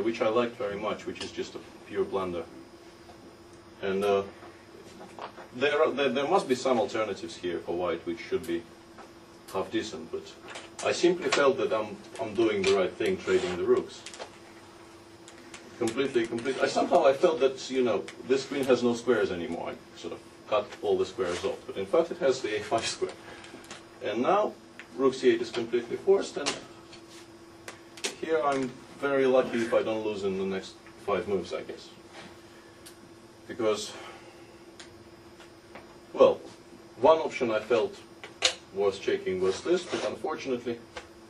which I liked very much, which is just a pure blunder. And there must be some alternatives here for white, which should be half decent, but I simply felt that I'm doing the right thing, trading the rooks. Completely. Somehow I felt that, you know, this queen has no squares anymore. I sort of cut all the squares off, but in fact it has the a5 square. And now rook c8 is completely forced, and here I'm very lucky if I don't lose in the next 5 moves, I guess. Because, well, one option I felt was checking was this, but unfortunately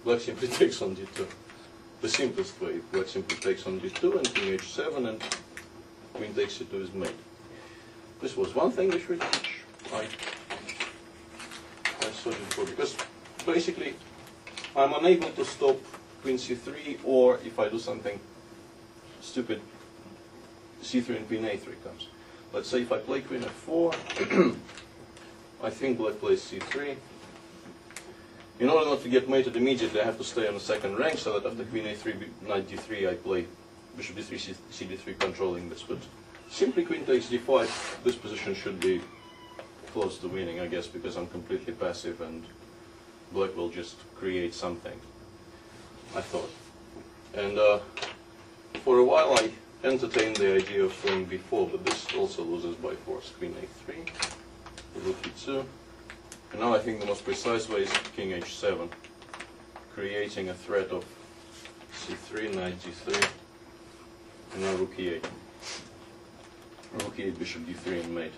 black simply takes on d2. The simplest way, black simply takes on d2 and king h7 and queen takes c2 is made. This was one thing which I saw before, because basically I'm unable to stop queen c3, or if I do something stupid, c3 and queen a3 comes. Let's say if I play queen f4, I think black plays c3. In order not to get mated immediately, I have to stay on the second rank, so that after queen a3, knight d3, I play bishop d3, cd3, controlling this. But simply queen takes d5, this position should be close to winning, I guess, because I'm completely passive and black will just create something, I thought. And for a while I entertained the idea of playing b4, but this also loses by force. Queen a3, rook e2. And now I think the most precise way is king h7, creating a threat of c3, knight d3, and now rook e8. Rook e8, bishop d3, and mate.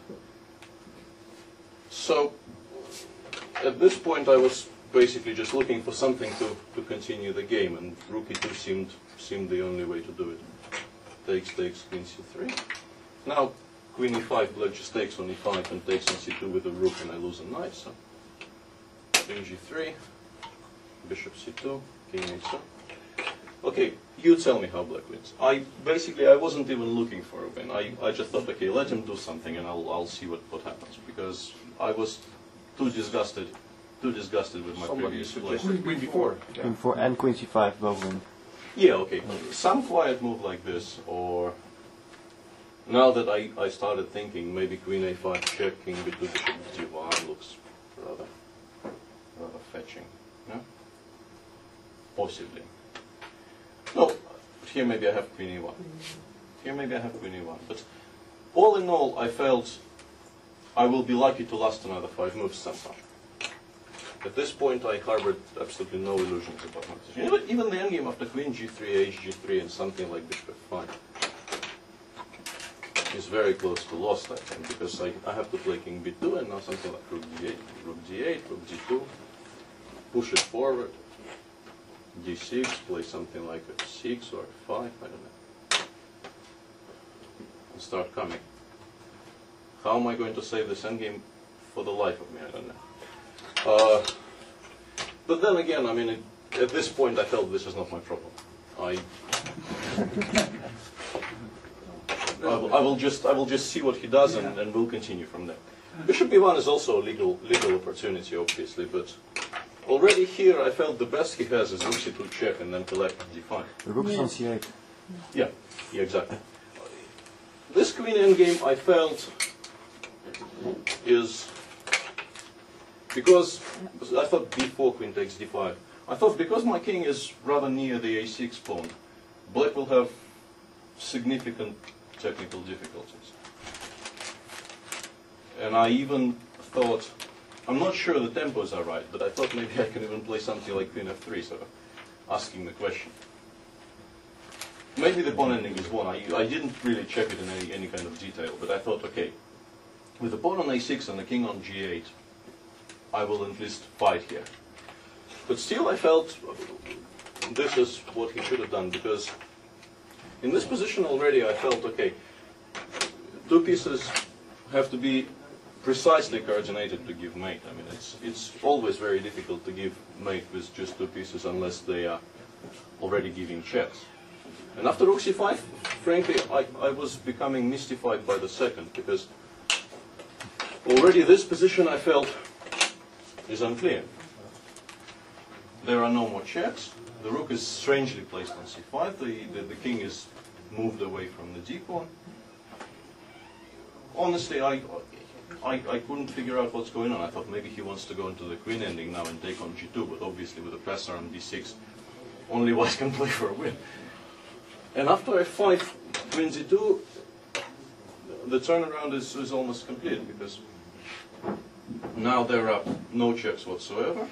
So, at this point I was basically just looking for something to continue the game, and rook e2 seemed the only way to do it. Takes, queen c3. Now, queen e5, black just takes on e5 and takes on c2 with a rook, and I lose a knight, so queen g3, bishop c2, king h2. Okay, you tell me how black wins. I wasn't even looking for a win. I just thought, okay, let him do something and I'll see what happens, because I was too disgusted with my previous play. Queen b4. Queen 4 and queen c5 both win. Yeah, okay. Some quiet move like this, or now that I started thinking maybe queen a5 check, king b2, bishop d1 looks rather fetching. No? Possibly. No, here maybe I have queen e1. Here maybe I have queen e1. But all in all, I felt I will be lucky to last another 5 moves somehow. At this point, I harbored absolutely no illusions about my position. Even the endgame after queen g3, h g3, and something like bishop f5 is very close to lost, I think, because I have to play king b2 and now something like rook d8, rook d2, push it forward, d6, play something like f6 or f5, I don't know, and start coming. How am I going to save this endgame? For the life of me, I don't know. But then again, I mean, at this point I felt this is not my problem. I will just see what he does and we'll continue from there. Bishop b1 is also a legal opportunity, obviously, but already here I felt the best he has is rook c2 check and then collect d5. The rook is on c8. Yeah, exactly. This queen endgame I felt is, because I thought b4 queen takes d5. I thought because my king is rather near the a6 pawn, black will have significant technical difficulties. And I even thought, I'm not sure the tempos are right, but I thought maybe I can even play something like queen f3, sort of asking the question. Maybe the pawn ending is won. I didn't really check it in any kind of detail, but I thought, okay, with the pawn on a6 and the king on g8, I will at least fight here. But still I felt this is what he should have done, because in this position already I felt, okay, 2 pieces have to be precisely coordinated to give mate. I mean, it's always very difficult to give mate with just 2 pieces unless they are already giving checks. And after rook c5, frankly, I was becoming mystified by the second, because already this position I felt is unclear. There are no more checks. The rook is strangely placed on c5. The king is moved away from the d-pawn. Honestly, I couldn't figure out what's going on. I thought maybe he wants to go into the queen ending now and take on g2, but obviously with the pressure on d6, only white can play for a win. And after f5, queen z2, the turnaround is almost complete, because now there are no checks whatsoever.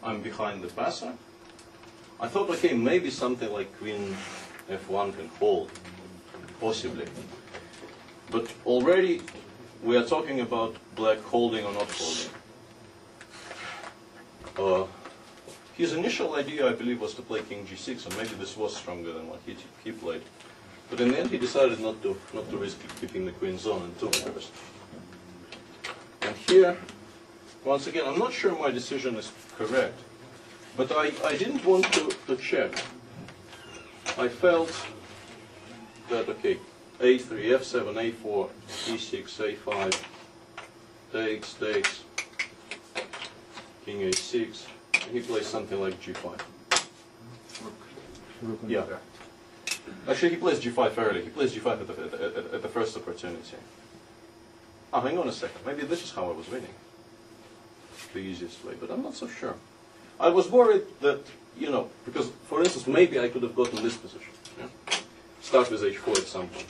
I'm behind the passer. I thought, okay, maybe something like queen f1 can hold, possibly. But already we are talking about black holding or not holding. His initial idea, I believe, was to play king g6, and maybe this was stronger than what he played. But in the end, he decided not to risk keeping the queens on and took first. And here, once again, I'm not sure my decision is correct, but I didn't want to check. I felt that, okay, a3, f7, a4, e6, a5, takes, king a6, and he plays something like g5. Yeah. Actually, he plays g5 early. He plays g5 at the first opportunity. Oh, hang on a second. Maybe this is how I was winning. The easiest way, but I'm not so sure. I was worried that, you know, because, for instance, maybe I could have gotten this position. Yeah? Start with h4 at some point.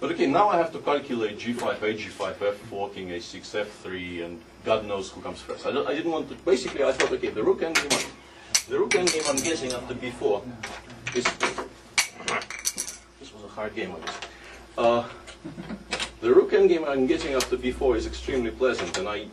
But okay, now I have to calculate g5, a5, f4, king a6, f3, and God knows who comes first. I didn't want to. Basically, I thought, okay, the rook endgame. The rook endgame I'm guessing after b4 is. This was a hard game, I guess. The rook endgame I'm getting after b4 is extremely pleasant, and